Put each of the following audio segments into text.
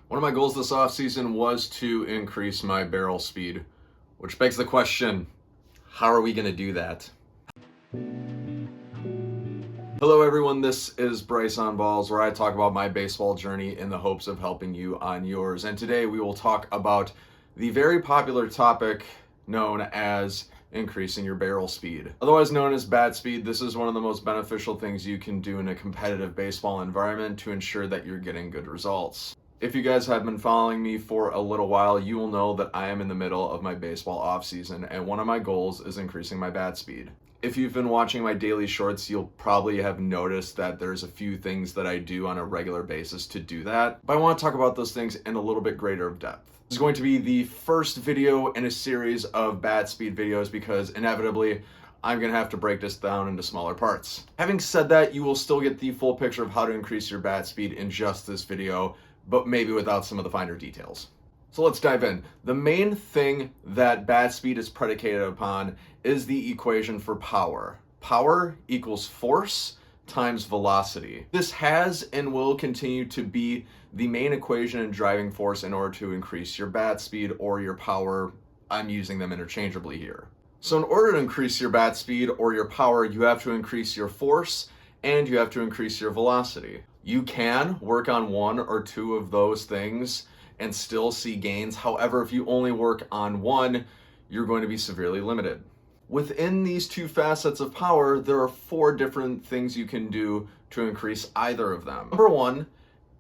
One of my goals this offseason was to increase my barrel speed, which begs the question, how are we going to do that? Hello everyone, this is Bryce on Balls, where I talk about my baseball journey in the hopes of helping you on yours. And today we will talk about the very popular topic known as increasing your barrel speed. Otherwise known as bat speed, this is one of the most beneficial things you can do in a competitive baseball environment to ensure that you're getting good results. If you guys have been following me for a little while, you will know that I am in the middle of my baseball offseason, and one of my goals is increasing my bat speed. If you've been watching my daily shorts, you'll probably have noticed that there's a few things that I do on a regular basis to do that, but I want to talk about those things in a little bit greater depth. This is going to be the first video in a series of bat speed videos because inevitably I'm going to have to break this down into smaller parts. Having said that, you will still get the full picture of how to increase your bat speed in just this video, but maybe without some of the finer details. So let's dive in. The main thing that bat speed is predicated upon is the equation for power. Power equals force times velocity. This has and will continue to be the main equation and driving force in order to increase your bat speed or your power. I'm using them interchangeably here. So in order to increase your bat speed or your power, you have to increase your force and you have to increase your velocity. You can work on one or two of those things and still see gains. However, if you only work on one, you're going to be severely limited. Within these two facets of power, there are four different things you can do to increase either of them. Number one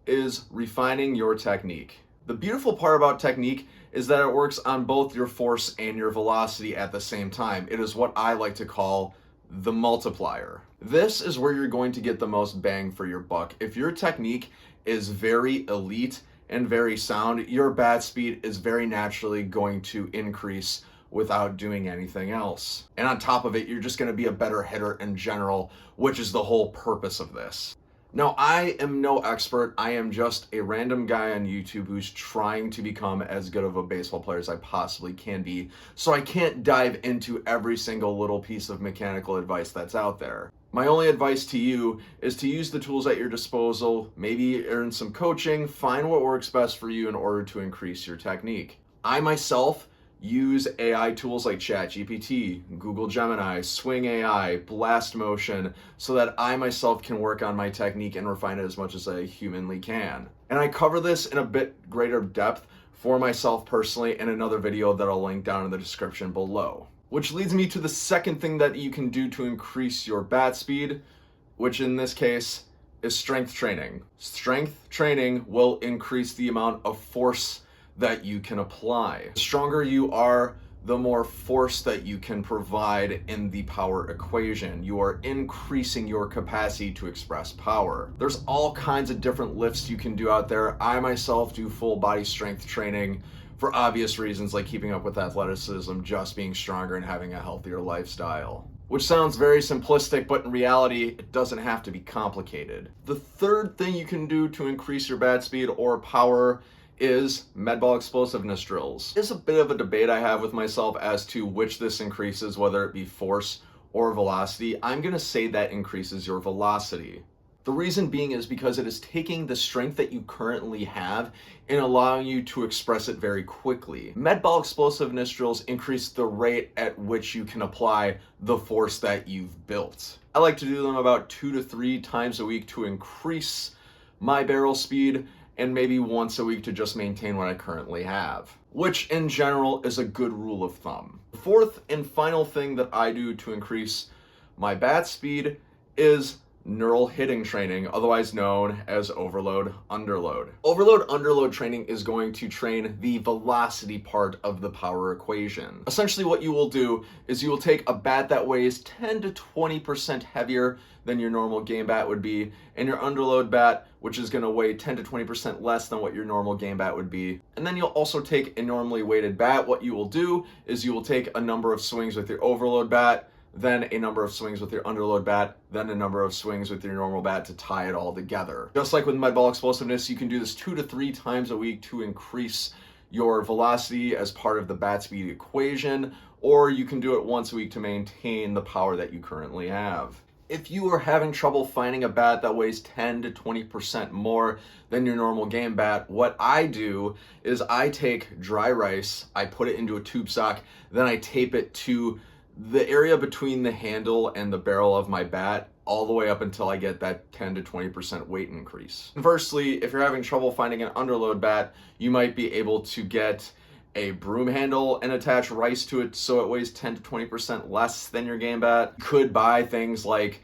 is refining your technique. The beautiful part about technique is that it works on both your force and your velocity at the same time. It is what I like to call the multiplier. This is where you're going to get the most bang for your buck. If your technique is very elite and very sound, your bat speed is very naturally going to increase without doing anything else. And on top of it, you're just going to be a better hitter in general, which is the whole purpose of this. Now, I am no expert. I am just a random guy on YouTube who's trying to become as good of a baseball player as I possibly can be. So I can't dive into every single little piece of mechanical advice that's out there. My only advice to you is to use the tools at your disposal, maybe earn some coaching, find what works best for you in order to increase your technique. I myself use AI tools like ChatGPT, Google Gemini, Swing AI, Blast Motion, so that I myself can work on my technique and refine it as much as I humanly can. And I cover this in a bit greater depth for myself personally in another video that I'll link down in the description below. Which leads me to the second thing that you can do to increase your bat speed, which in this case is strength training. Strength training will increase the amount of force that you can apply. The stronger you are, the more force that you can provide in the power equation. You are increasing your capacity to express power. There's all kinds of different lifts you can do out there. I myself do full body strength training for obvious reasons like keeping up with athleticism, just being stronger and having a healthier lifestyle. Which sounds very simplistic, but in reality, it doesn't have to be complicated. The third thing you can do to increase your bat speed or power is med ball explosiveness drills. There's a bit of a debate I have with myself as to which this increases, whether it be force or velocity. I'm gonna say that increases your velocity. The reason being is because it is taking the strength that you currently have and allowing you to express it very quickly. Med ball explosiveness drills increase the rate at which you can apply the force that you've built. I like to do them about 2 to 3 times a week to increase my barrel speed, and maybe once a week to just maintain what I currently have, which in general is a good rule of thumb. The fourth and final thing that I do to increase my bat speed is neural hitting training, otherwise known as overload underload. Overload underload training is going to train the velocity part of the power equation. Essentially what you will do is you will take a bat that weighs 10 to 20% heavier than your normal game bat would be, and your underload bat, which is going to weigh 10 to 20% less than what your normal game bat would be. And then you'll also take a normally weighted bat. What you will do is you will take a number of swings with your overload bat, then a number of swings with your underload bat, then a number of swings with your normal bat to tie it all together. Just like with med ball explosiveness, you can do this 2 to 3 times a week to increase your velocity as part of the bat speed equation, or you can do it once a week to maintain the power that you currently have. If you are having trouble finding a bat that weighs 10 to 20% more than your normal game bat, what I do is I take dry rice, I put it into a tube sock, then I tape it to the area between the handle and the barrel of my bat, all the way up until I get that 10 to 20% weight increase. Conversely, if you're having trouble finding an underload bat, you might be able to get a broom handle and attach rice to it so it weighs 10 to 20% less than your game bat. You could buy things like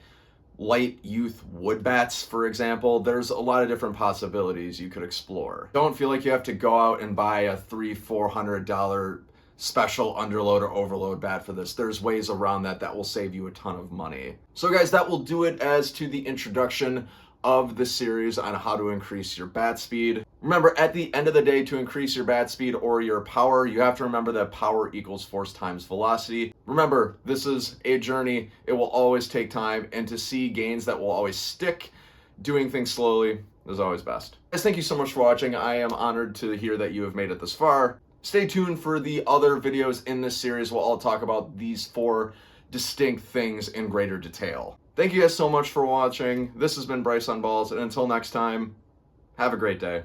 light youth wood bats, for example. There's a lot of different possibilities you could explore. Don't feel like you have to go out and buy a $300-$400 special underload or overload bat for this. There's ways around that will save you a ton of money. So guys, that will do it as to the introduction of the series on how to increase your bat speed. Remember, at the end of the day, to increase your bat speed or your power, you have to remember that power equals force times velocity. Remember, this is a journey. It will always take time, and to see gains that will always stick, doing things slowly is always best. Guys, thank you so much for watching. I am honored to hear that you have made it this far. Stay tuned for the other videos in this series. We'll all talk about these 4 distinct things in greater detail. Thank you guys so much for watching. This has been Bryce on Balls, and until next time, have a great day.